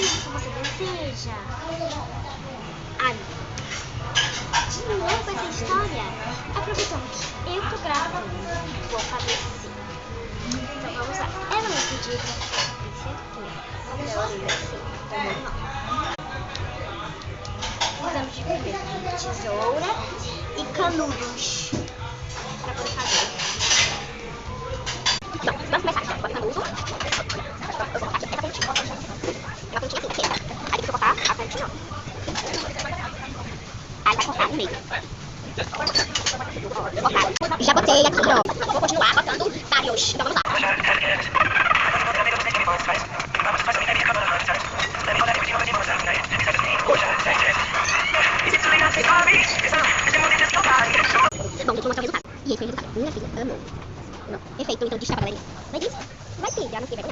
isso você deseja? Ai, de novo essa história? Aproveitando que eu tô gravando, vou fazer sim. Então vamos lá. Ela me pediu pra ela lembra assim. Então vamos lá. Precisamos de primeiro tesoura e canudos pra poder fazer. Então, vamos começar. Bota canudo. Eu vou cortar aqui essa pontinha. Uma pontinha assim, seca. Aí depois eu cortar a pontinha, ó. Aí vai cortar no meio. Cortado. Já botei aqui, ó. Vou continuar botando vários. Então vamos lá. Bom, deixa eu mostrar o resultado. E esse foi o resultado. Minha filha amou. Não. Perfeito, então destaca, galerinha. Vai disso. Vai, filha. Não sei, vai.